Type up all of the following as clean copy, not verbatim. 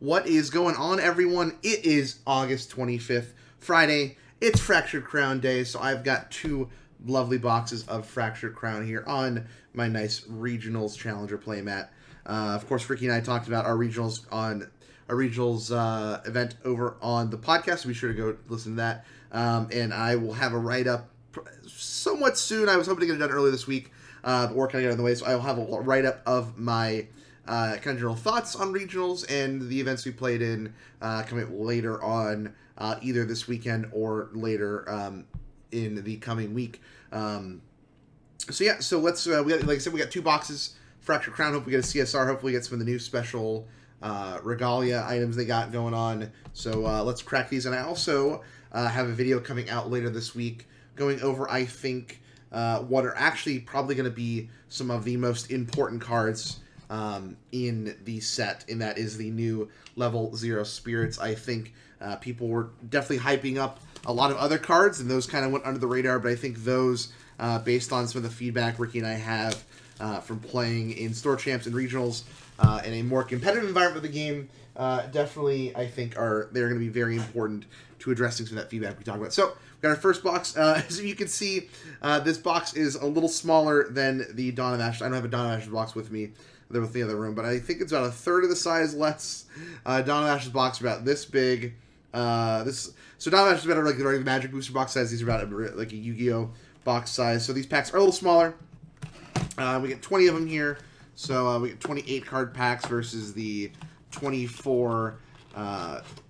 What is going on, everyone? It is August 25th, Friday. It's Fractured Crown Day, so I've got two lovely boxes of Fractured Crown here on my nice Regionals Challenger playmat. Of course, Ricky and I talked about our Regionals event over on the podcast, so be sure to go listen to that. And I will have a write-up somewhat soon. I was hoping to get it done earlier this week, but we're kind of getting in the way, so I will have a write-up of my kind of general thoughts on regionals and the events we played in coming later on, either this weekend or later in the coming week. So let's we got, like I said, we got two boxes. Fractured Crown. Hope we get a CSR. Hopefully, we get some of the new special Regalia items they got going on. So let's crack these. And I also have a video coming out later this week going over, I think, what are actually probably going to be some of the most important cards in the set, and that is the new level 0 spirits. I think people were definitely hyping up a lot of other cards, and those kind of went under the radar, but I think those, based on some of the feedback Ricky and I have from playing in Store Champs and Regionals in a more competitive environment of the game, definitely I think they're going to be very important to addressing some of that feedback we talked about. So we got our first box. As you can see, this box is a little smaller than the Dawn of Ashes. I don't have a Dawn of Ashes box with me. They're with the other room, but I think it's about a third of the size less. Dawn of Ashes box about this big. So Dawn of Ashes is about like the regular Magic booster box size. These are about like a Yu-Gi-Oh box size. So these packs are a little smaller. We get 20 of them here. So we get 28 card packs versus the 24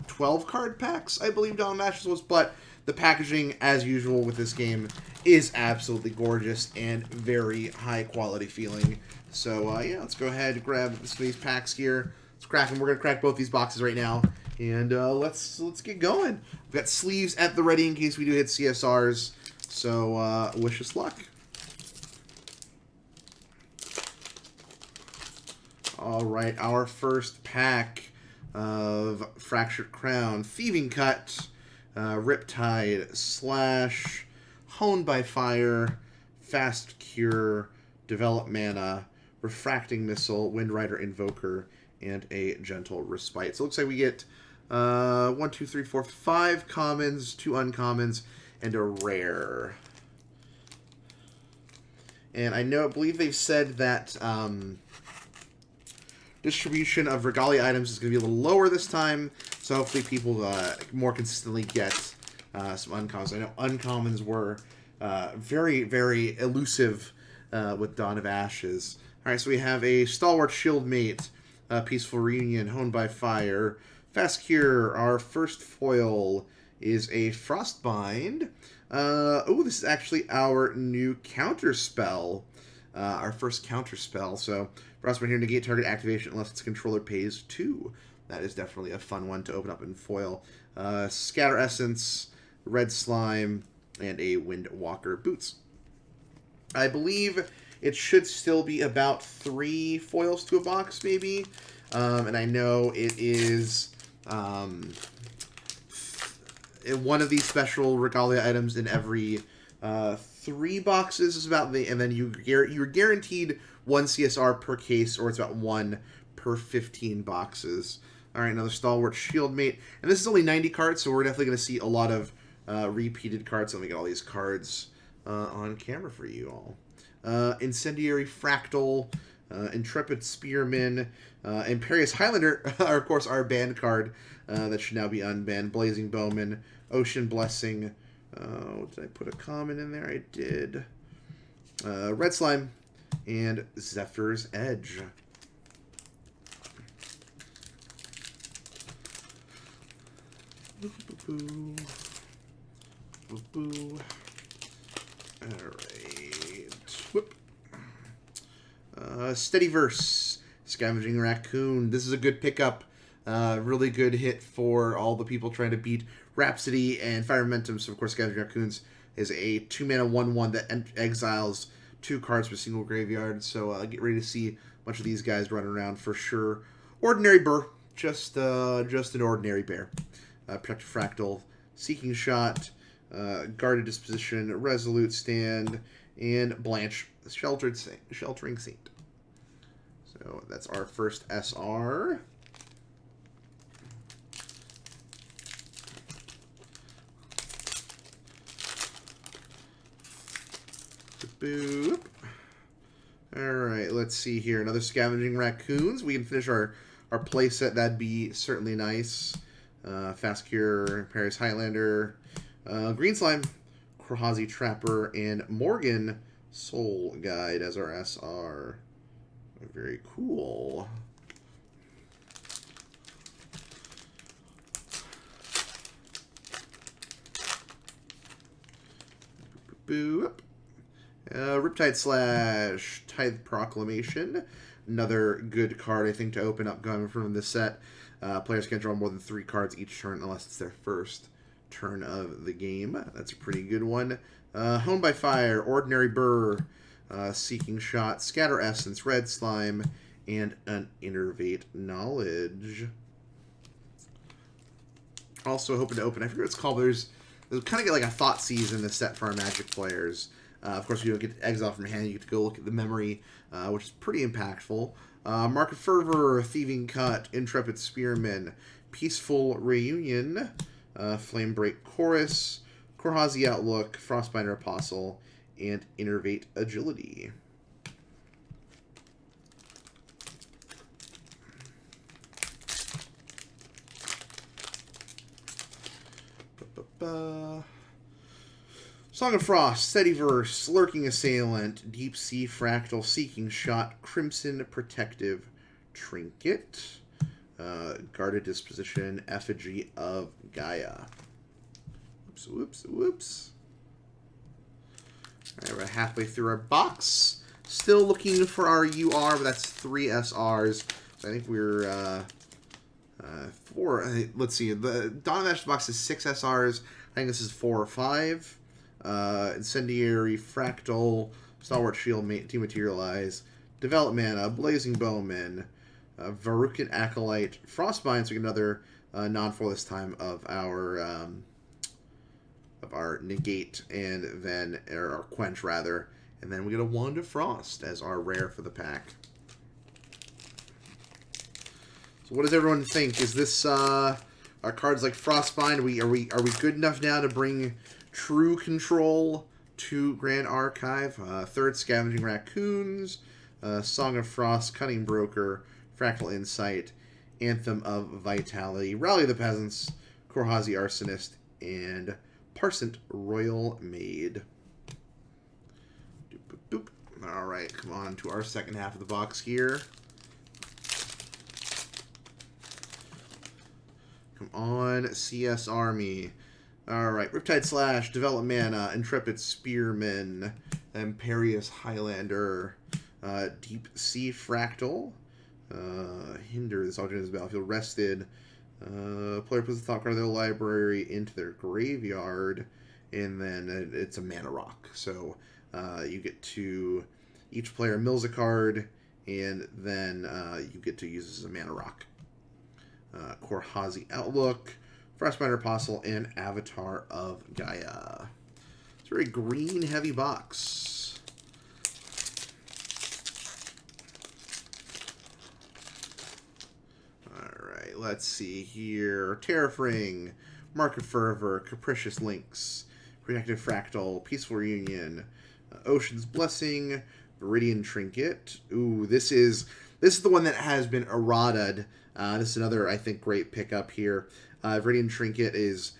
12 card packs, I believe Dawn of Ashes was. But the packaging, as usual with this game, is absolutely gorgeous and very high quality feeling. So yeah, let's go ahead and grab some of these packs here. Let's crack them. We're gonna crack both these boxes right now, and let's get going. We've got sleeves at the ready in case we do hit CSRs. So wish us luck. All right, our first pack of Fractured Crown, Thieving Cut, Riptide, Slash, Honed by Fire, Fast Cure, Develop Mana, Refracting Missile, Windrider Invoker, and a Gentle Respite. So it looks like we get 1, 2, 3, 4, 5 commons, 2 uncommons, and a rare. And I believe they've said that distribution of Regalia items is going to be a little lower this time, so hopefully people more consistently get some uncommons. I know uncommons were very, very elusive with Dawn of Ashes. All right, so we have a Stalwart Shieldmate, Peaceful Reunion, Honed by Fire, Fast Cure. Our first foil is a Frostbind. This is actually our new counter spell. Our first counter spell. So Frostbind here, negate target activation unless its controller pays 2. That is definitely a fun one to open up in foil. Scatter Essence, Red Slime, and a Windwalker Boots. I believe it should still be about 3 foils to a box, maybe. And I know it is one of these special Regalia items in every 3 boxes is about and then you're guaranteed 1 CSR per case, or it's about 1 per 15 boxes. All right, another Stalwart Shieldmate, and this is only 90 cards, so we're definitely going to see a lot of repeated cards. Let me get all these cards on camera for you all. Incendiary Fractal, Intrepid Spearman, Imperious Highlander are, of course, our banned card that should now be unbanned. Blazing Bowman, Ocean Blessing. Did I put a common in there? I did. Red Slime, and Zephyr's Edge. Boo-boo. Boo-boo. Alright. Whoop. Steadyverse, Scavenging Raccoon. This is a good pickup. Really good hit for all the people trying to beat Rhapsody and Fire Momentum. So, of course, Scavenging Raccoons is a 2-mana 1/1 that exiles 2 cards per single graveyard. So, get ready to see a bunch of these guys running around for sure. Ordinary Burr. Just an ordinary bear. Protective Fractal, Seeking Shot, Guarded Disposition, Resolute Stand, and Blanche, Sheltering Saint. So that's our first SR. Boop. Alright, let's see here. Another Scavenging Raccoons. We can finish our playset. That'd be certainly nice. Fast Cure, Paris Highlander, Green Slime, Krohazi Trapper, and Morgan Soul Guide as our SR. Very cool. Boop. Riptide Slash, Tithe Proclamation. Another good card, I think, to open up going from this set. Players can't draw more than 3 cards each turn unless it's their first turn of the game. That's a pretty good one. Home by Fire, Ordinary Burr, Seeking Shot, Scatter Essence, Red Slime, and an Innervate Knowledge. Also hoping to open, I forget what it's called, but there's kind of get like a Thought Seize in this set for our Magic players. Of course, you don't get Exile from hand. You get to go look at the memory, which is pretty impactful. Mark of Fervor, Thieving Cut, Intrepid Spearman, Peaceful Reunion, Flamebreak Chorus, Krohazi Outlook, Frostbinder Apostle, and Innervate Agility. Song of Frost, Steady Verse, Lurking Assailant, Deep Sea Fractal, Seeking Shot, Crimson Protective Trinket, Guarded Disposition, Effigy of Gaia. Whoops, whoops, whoops. Alright, we're halfway through our box. Still looking for our UR, but that's 3 SRs. So I think we're 4. Let's see. The Dawn of Ashes box is 6 SRs. I think this is 4 or 5. Incendiary, Fractal, Stalwart Shield, Dematerialize, Develop Mana, Blazing Bowman, Varukan Acolyte, Frostbind, so we get another non-foil this time of our Negate, and then, or our Quench rather, and then we get a Wand of Frost as our rare for the pack. So what does everyone think? Is this our cards like Frostbind? Are we good enough now to bring True Control to Grand Archive? Third Scavenging Raccoons, Song of Frost, Cunning Broker, Fractal Insight, Anthem of Vitality, Rally the Peasants, Krohazi Arsonist, and Parsant Royal Maid. Doop, boop, boop. All right, come on to our second half of the box here. Come on, CS Army. Alright, Riptide Slash, Develop Mana, Intrepid Spearman, Imperious Highlander, Deep Sea Fractal, Hinder this alternate battlefield, Rested, player puts a thought card of their library into their graveyard, and then it's a mana rock. So you get to, each player mills a card, and then you get to use this as a mana rock. Krohazi Outlook, Frostbinder Apostle, and Avatar of Gaia. It's a very green-heavy box. Alright, let's see here. Terrafring, Mark of Fervor, Capricious Links, Protective Fractal, Peaceful Reunion, Ocean's Blessing, Viridian Trinket. Ooh, this is the one that has been errataed. This is another, I think, great pickup here. Viridian Trinket is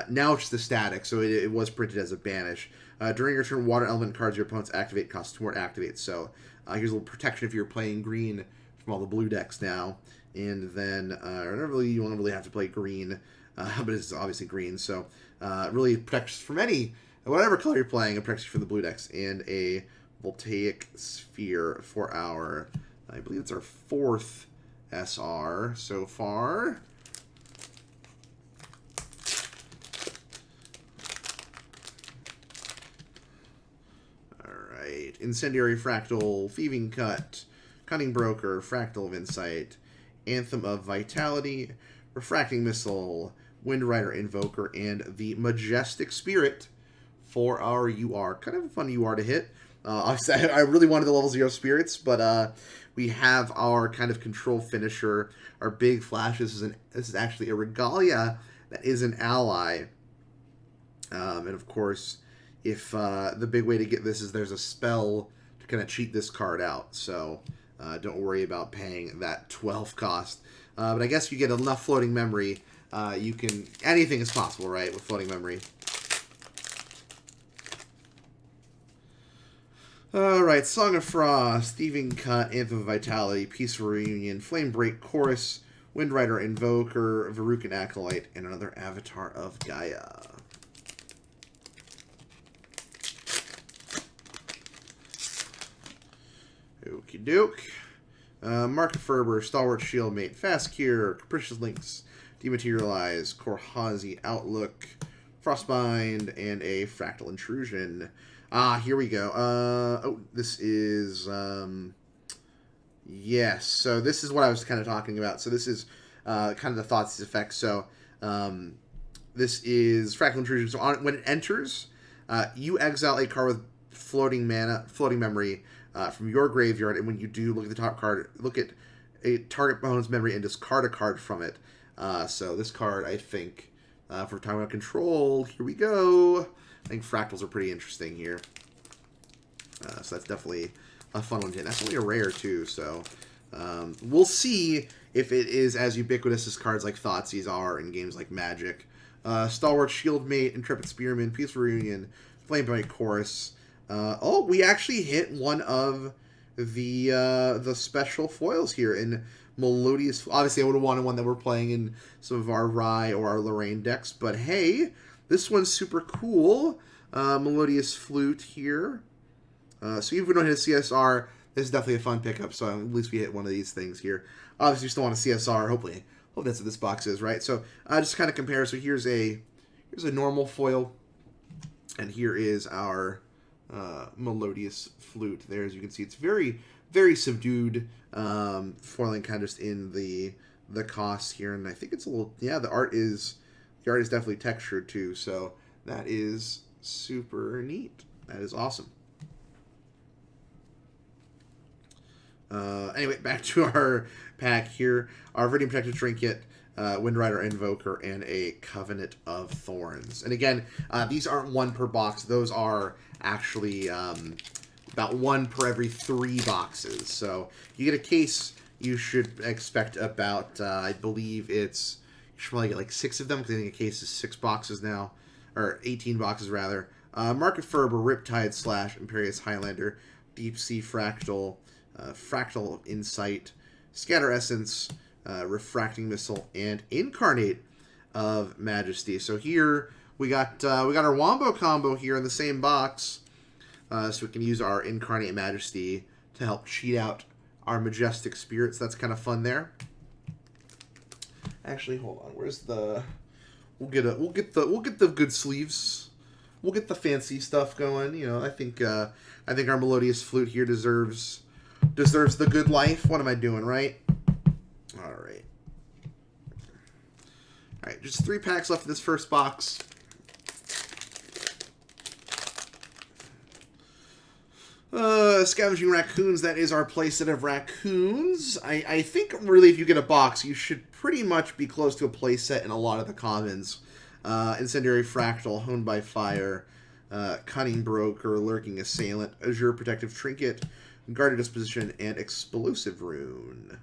now just the static, so it was printed as a banish. During your turn, water element cards your opponents activate cost 2 more to activate. So here's a little protection if you're playing green from all the blue decks now. And then you won't really have to play green, but it's obviously green. So it really protects from whatever color you're playing. It protects you from the blue decks. And a Voltaic Sphere for our, I believe it's our 4th SR so far. Alright, Incendiary Fractal, Thieving Cut, Cunning Broker, Fractal of Insight, Anthem of Vitality, Refracting Missile, Wind Rider Invoker, and the Majestic Spirit for our UR. Kind of a fun UR to hit. I really wanted the level 0 spirits, but we have our kind of control finisher, our big flash. This is actually a Regalia that is an ally, and of course if the big way to get this is there's a spell to kind of cheat this card out. So don't worry about paying that 12 cost. But I guess you get enough floating memory. You can... Anything is possible, right, with floating memory. Alright, Song of Frost, Thieving Cut, Anthem of Vitality, Peaceful Reunion, Flame Break, Chorus, Windrider, Invoker, Verucan Acolyte, and another Avatar of Gaia. Okie doke. Mark of Ferber, Stalwart Shieldmate, Fast Cure, Capricious Links, Dematerialize, Korhazi Outlook, Frostbind, and a Fractal Intrusion. Here we go. Oh, this is, yes. So this is what I was kind of talking about. So this is kind of the Thoughtseize effect. So this is Fractal Intrusion. So when it enters, you exile a card with floating memory from your graveyard, and when you do, look at the top card, look at a target opponent's memory and discard a card from it. So this card, I think, for talking about control, here we go. I think fractals are pretty interesting here. So that's definitely a fun one to hit. That's only a rare, too, so we'll see if it is as ubiquitous as cards like Thoughtseize are in games like Magic. Stalwart Shieldmate, Intrepid Spearman, Peaceful Reunion, Flamebite Chorus. Oh, we actually hit one of the special foils here in Melodious. Obviously, I would have wanted one that we're playing in some of our Rye or our Lorraine decks, but hey, this one's super cool. Melodious Flute here. So even if we don't hit a CSR, this is definitely a fun pickup, so at least we hit one of these things here. Obviously, we still want a CSR. Hopefully, that's what this box is, right? So just kind of compare. So here's a normal foil, and here is our Melodious Flute. There, as you can see, it's very, very subdued, foiling kind of just in the cost here, and I think it's a little, yeah, the art is definitely textured too, so that is super neat. That is awesome. Anyway, back to our pack here. Our Viridian Protected Trinket, Windrider Invoker, and a Covenant of Thorns. And again, these aren't one per box. Those are actually about one per every 3 boxes. So you get a case, you should expect about, I believe it's, you should probably get like 6 of them, because I think a case is 6 boxes now, or 18 boxes rather. Market Ferber, Riptide Slash, Imperious Highlander, Deep Sea Fractal, Fractal Insight, Scatter Essence, Refracting Missile, and Incarnate of Majesty. So here we got our Wombo combo here in the same box, so we can use our Incarnate Majesty to help cheat out our Majestic Spirits. That's kind of fun there. Actually, hold on. Where's the? We'll get the good sleeves. We'll get the fancy stuff going. You know, I think our Melodious Flute here deserves the good life. What am I doing, right? All right. All right, just 3 packs left in this first box. Scavenging Raccoons, that is our playset of Raccoons. I think, really, if you get a box, you should pretty much be close to a playset in a lot of the commons. Incendiary Fractal, Honed by Fire, Cunning Broker, Lurking Assailant, Azure Protective Trinket, Guarded Disposition, and Explosive Rune.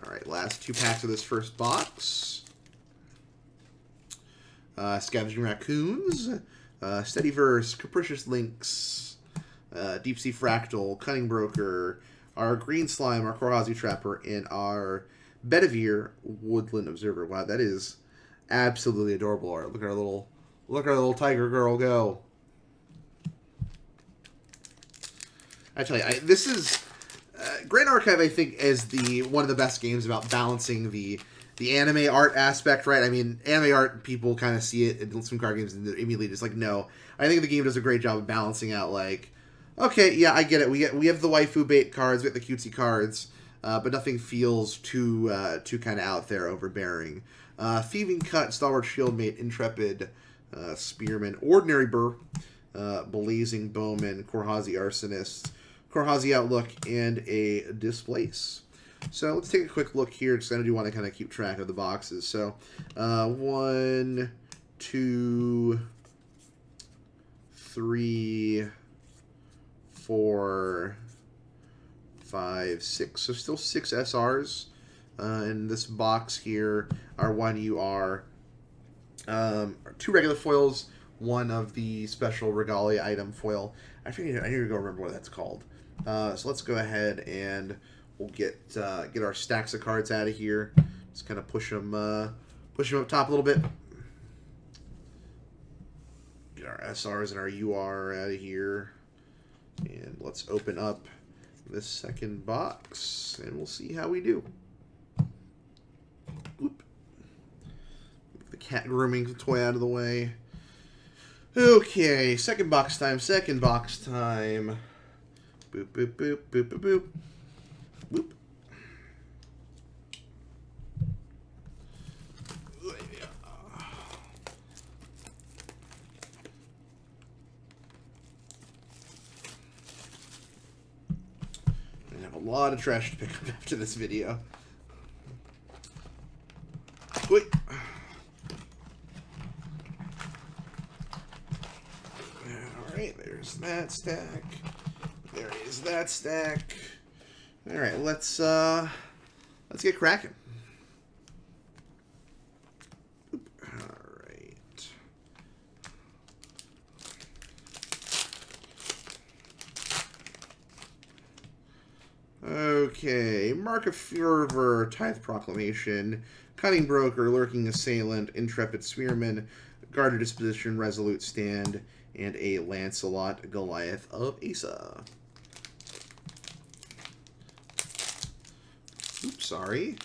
Alright, last 2 packs of this first box. Scavenging Raccoons, Steadyverse, Capricious Links, Deep Sea Fractal, Cunning Broker, our Green Slime, our Korhazi Trapper, and our Bedivere Woodland Observer. Wow, that is absolutely adorable art. Look at our little tiger girl go. I tell you, this is Grand Archive. I think is one of the best games about balancing the anime art aspect, right? I mean, anime art, people kind of see it in some card games and immediately just like, no. I think the game does a great job of balancing out, like, okay, yeah, I get it. We have the waifu bait cards, we have the cutesy cards, but nothing feels too kind of out there, overbearing. Thieving Cut, Stalwart Shieldmate, Intrepid Spearman, Ordinary Burr, Blazing Bowman, Korhazi Arsonist, Korhazi Outlook, and a Displace. So let's take a quick look here, because I do want to kind of keep track of the boxes. So 1, 2, 3, 4, 5, 6. So still 6 SRs in this box here. Our 1 UR. 2 regular foils, 1 of the special Regalia item foil. I need to go remember what that's called. So let's go ahead and we'll get our stacks of cards out of here. Just kind of push them up top a little bit. Get our SRs and our UR out of here. And let's open up this second box, and we'll see how we do. Oop. The cat grooming toy out of the way. Okay, second box time. Boop, boop, boop, boop, boop, boop. Boop. I have a lot of trash to pick up after this video. Wait. Alright, there's that stack. There is that stack. Alright, let's get cracking. Alright. Okay, Mark of Fervor, Tithe Proclamation, Cunning Broker, Lurking Assailant, Intrepid Spearman, Guarded Disposition, Resolute Stand, and a Lancelot Goliath of Asa. Oops, sorry.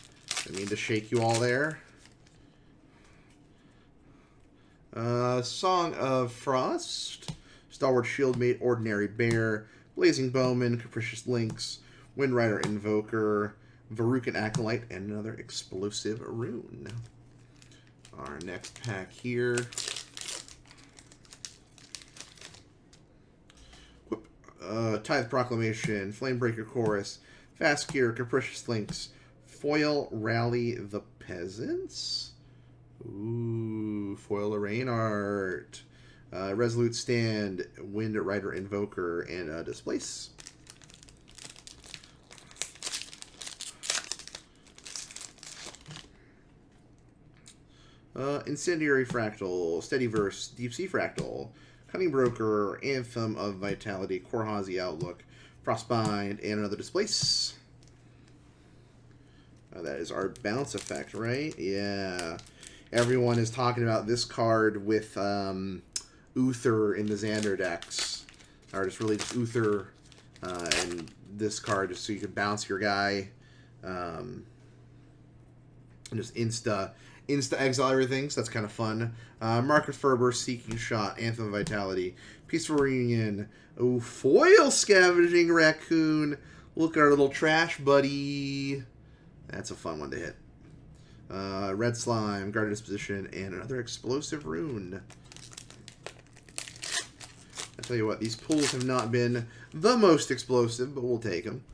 I need to shake you all there. Song of Frost, Stalwart Shieldmate, Ordinary Bear, Blazing Bowman, Capricious Lynx, Windrider Invoker, Varukan Acolyte, and another Explosive Rune. Our next pack here. Tithe Proclamation, Flamebreaker Chorus, Fast Cure, Capricious Lynx, Foil Rally the Peasants. Ooh, Foil Lorraine Art. Resolute Stand, Wind Rider Invoker, and Displace. Incendiary Fractal, Steadyverse, Deep Sea Fractal, Cunning Broker, Anthem of Vitality, Korhazi Outlook, Frostbind, and another Displace. That is our bounce effect, right? Yeah. Everyone is talking about this card with Uther in the Xander decks. Or just really just Uther and this card just so you can bounce your guy. And just insta exile everything, so that's kind of fun. Market Ferber, Seeking Shot, Anthem of Vitality, Peaceful Reunion, Foil Scavenging Raccoon. Look at our little trash buddy. That's a fun one to hit. Red Slime, Guarded Disposition, and another Explosive Rune. I tell you what, these pulls have not been the most explosive, but we'll take them.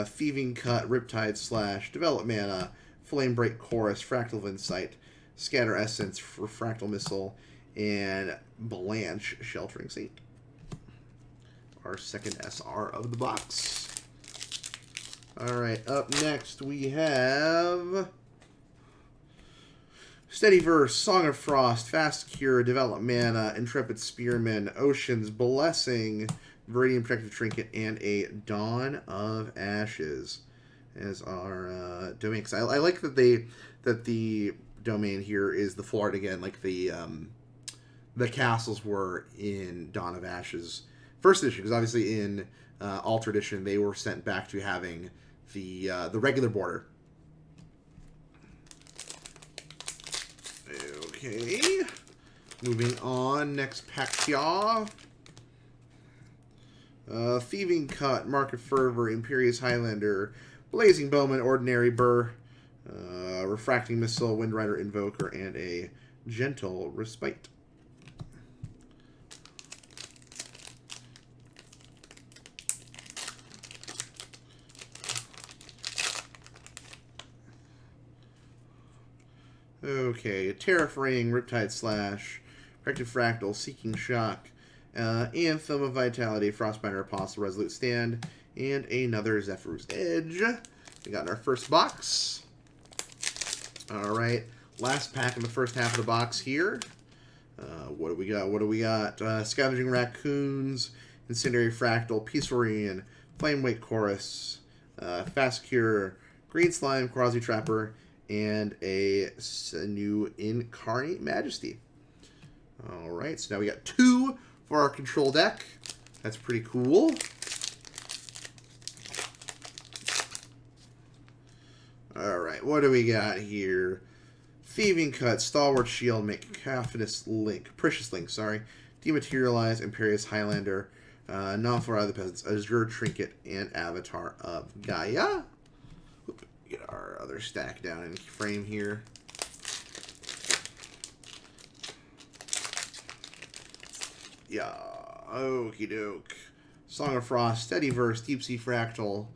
Thieving Cut, Riptide Slash, Develop Mana, Flame Break Chorus, Fractal of Insight, Scatter Essence, Refractal Missile, and Blanche, Sheltering Saint. Our second SR of the box. Alright, up next we have Steadyverse, Song of Frost, Fast Cure, Develop Mana, Intrepid Spearman, Ocean's Blessing, Viridian Protective Trinket, and a Dawn of Ashes as our domain. Because I like that the domain here is the full art again, like the castles were in Dawn of Ashes first edition. Because obviously in Alter Edition they were sent back to having the regular border. Okay, moving on. Next pack here. Thieving Cut, Market Fervor, Imperious Highlander, Blazing Bowman, Ordinary Burr, Refracting Missile, Windrider Invoker, and a Gentle Respite. Okay, Tariff Ring, Riptide Slash, Protective Fractal, Seeking Shock, Anthem of Vitality, Frostbinder Apostle, Resolute Stand, and another Zephyr's Edge. We got in our first box. All right, last pack in the first half of the box here. What do we got? What do we got? Scavenging Raccoons, Incendiary Fractal, Peaceful Reunion, Flamewake Chorus, Fast Cure, Green Slime, Quasi Trapper, and a new Incarnate Majesty. All right, so now we got 2 for our control deck. That's pretty cool. All right, what do we got here? Thieving Cut, Stalwart Shield, Cacophonous Link, Precious Link, sorry. Dematerialize, Imperious Highlander, Non-Flora of the Peasants, Azure Trinket, and Avatar of Gaia. Oop, get our other stack down in frame here. Yeah, okie doke. Song of Frost, Steady Verse, Deep Sea Fractal,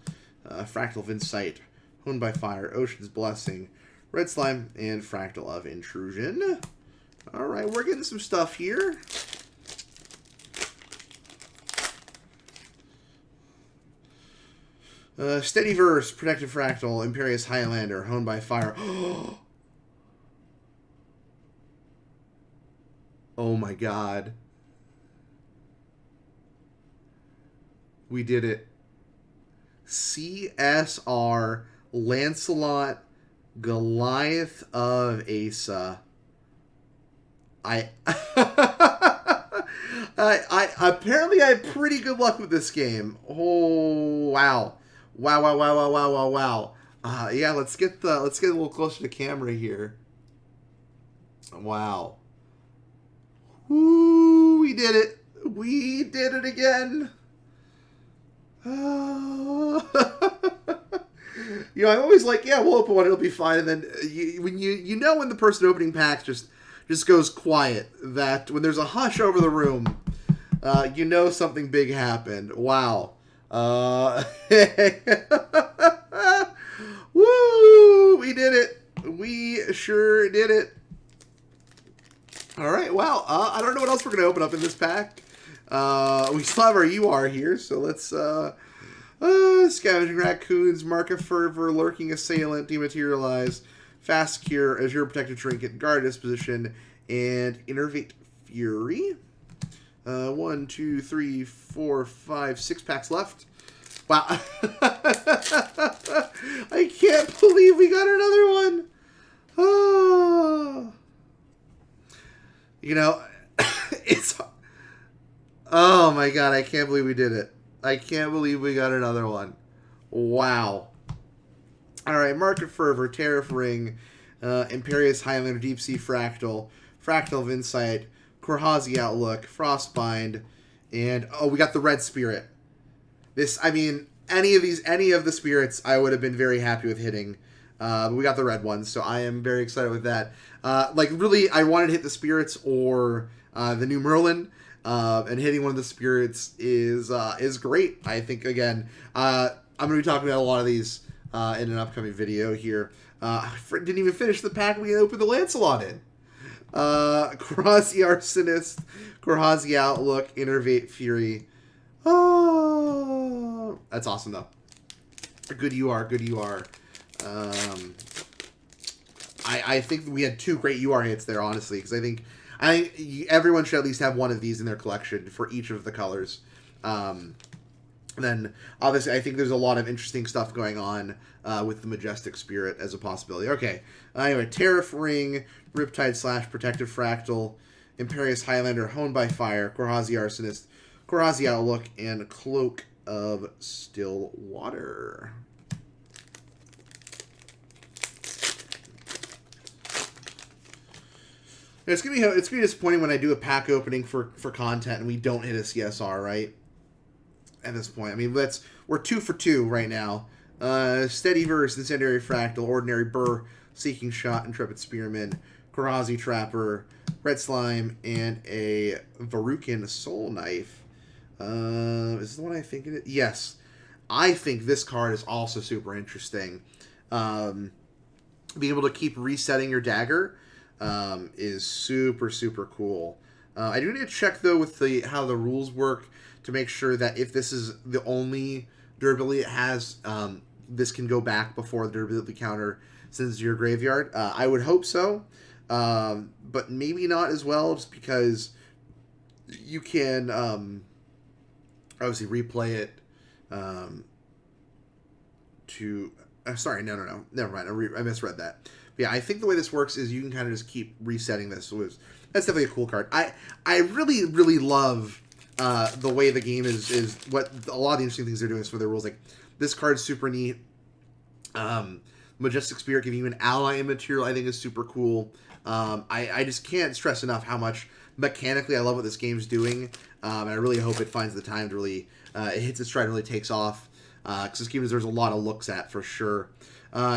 Fractal of Insight, Honed by Fire, Ocean's Blessing, Red Slime, and Fractal of Intrusion. Alright, we're getting some stuff here. Steady Verse, Protective Fractal, Imperious Highlander, Honed by Fire. Oh my god. We did it. CSR Lancelot Goliath of Asa. I apparently I have pretty good luck with this game. Oh wow. Wow. Yeah, let's get a little closer to camera here. Wow. Woo, we did it. We did it again. You know, I'm always like, yeah, we'll open one, it'll be fine. And then when the person opening packs just goes quiet, that when there's a hush over the room, you know something big happened. Wow. Woo! We did it. We sure did it. All right. Wow. I don't know what else we're going to open up in this pack. We still have our UR here, so let's Scavenging Raccoons, Mark of Fervor, Lurking Assailant, Dematerialize, Fast Cure, Azure Protective Trinket, Guard Disposition, and Innervate Fury. 1, 2, 3, 4, 5, 6 packs left. Wow. I can't believe we got another one. Oh. You know, it's... Oh my god, I can't believe we did it. I can't believe we got another one. Wow. Alright, Mark of Fervor, Tariff Ring, Imperious Highlander, Deep Sea Fractal, Fractal of Insight, Korhazi Outlook, Frostbind, and oh, we got the Red Spirit. This, I mean, any of the spirits I would have been very happy with hitting. But we got the red ones, so I am very excited with that. Like, really, I wanted to hit the spirits or the new Merlin. And hitting one of the spirits is great. I think, again, I'm going to be talking about a lot of these in an upcoming video here. I didn't even finish the pack we opened the Lancelot in. Korhazi Arsonist, Korhazi Outlook, Innervate Fury. Oh, that's awesome, though. Good UR. I think we had 2 great UR hits there, honestly, because I think everyone should at least have one of these in their collection for each of the colors. Then, obviously, I think there's a lot of interesting stuff going on with the Majestic Spirit as a possibility. Okay, anyway, Tariff Ring, Riptide / Protective Fractal, Imperious Highlander, Honed by Fire, Korhazi Arsonist, Korhazi Outlook, and Cloak of Still Water. It's gonna be disappointing when I do a pack opening for content and we don't hit a CSR, right? At this point, I mean, we're 2 for 2 right now. Steady Verse, Incendiary Fractal, Ordinary Burr, Seeking Shot, Intrepid Spearman, Korhazi Trapper, Red Slime, and a Varukan Soul Knife. Is this the one I think it is? Yes. I think this card is also super interesting. Being able to keep resetting your dagger is super, super cool. I do need to check though with how the rules work to make sure that if this is the only durability it has, this can go back before the durability counter sends to your graveyard. I would hope so, but maybe not as well, just because you can obviously replay it to... sorry, no. Never mind. I misread that. But yeah, I think the way this works is you can kind of just keep resetting this. So that's definitely a cool card. I really, really love the way the game is what a lot of the interesting things they're doing is for their rules. Like, this card's super neat. Majestic Spirit giving you an ally material, I think, is super cool. I just can't stress enough how much mechanically I love what this game's doing. And I really hope it finds the time to really... it hits its stride and really takes off. Because this game there's a lot of looks at, for sure.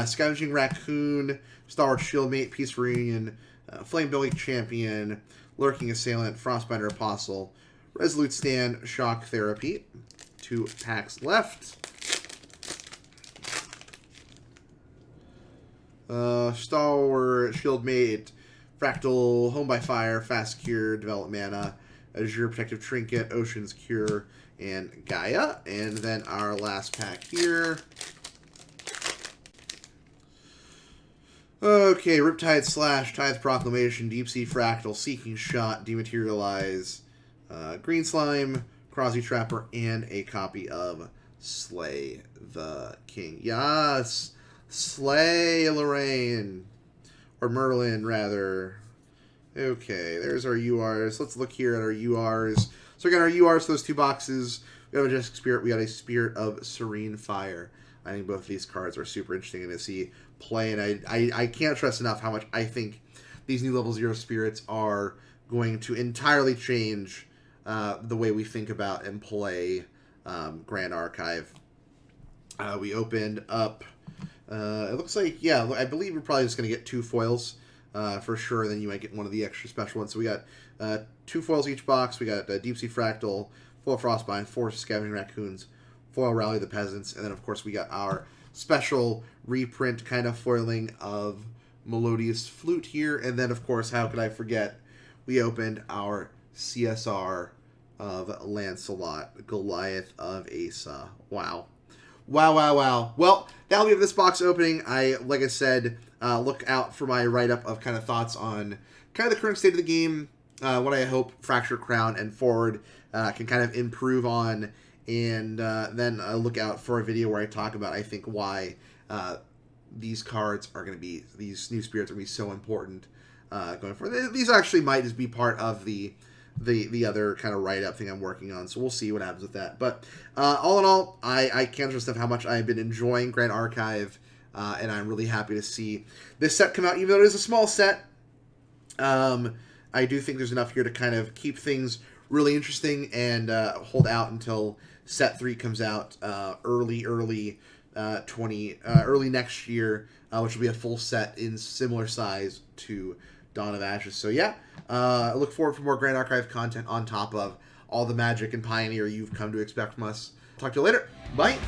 Scavenging Raccoon, Star Wars Shieldmate, Peace Reunion, Flame-Bellied Champion, Lurking Assailant, Frostbinder Apostle, Resolute Stand, Shock Therapy. 2 packs left. Star Wars Shieldmate, Fractal, Home by Fire, Fast Cure, Develop Mana, Azure Protective Trinket, Ocean's Cure, and Gaia. And then our last pack here. Okay, Riptide Slash, Tithe Proclamation, Deep Sea Fractal, Seeking Shot, Dematerialize, Green Slime, Crosby Trapper, and a copy of Slay the King. Yes! Slay Lorraine. Or Merlin, rather. Okay, there's our URs. Let's look here at our URs. So we got our URs for those 2 boxes. We have a Majestic Spirit. We got a Spirit of Serene Fire. I think both of these cards are super interesting to see play, and I can't stress enough how much I think these new level 0 spirits are going to entirely change the way we think about and play Grand Archive. We opened up... it looks like, yeah, I believe we're probably just going to get 2 foils for sure. Then you might get one of the extra special ones. So we got 2 foils each box. We got Deep Sea Fractal, Foil Frostbind, 4 Scavenging Raccoons, Foil Rally the Peasants, and then, of course, we got our special reprint kind of foiling of Melodious Flute here. And then, of course, how could I forget, we opened our CSR of Lancelot, Goliath of Asa. Wow. Wow. Well, that'll be this box opening. Like I said, look out for my write-up of kind of thoughts on kind of the current state of the game, what I hope Fracture Crown and Forward can kind of improve on, and then look out for a video where I talk about, I think, why these cards are going to be, these new spirits are going to be so important going forward. These actually might just be part of the other kind of write-up thing I'm working on, so we'll see what happens with that. But all in all, I can't stress enough how much I've been enjoying Grand Archive, and I'm really happy to see this set come out, even though it is a small set. I do think there's enough here to kind of keep things really interesting and hold out until set 3 comes out early next year, which will be a full set in similar size to Dawn of Ashes. So yeah, I look forward for more Grand Archive content on top of all the Magic and Pioneer you've come to expect from us. Talk to you later. Bye.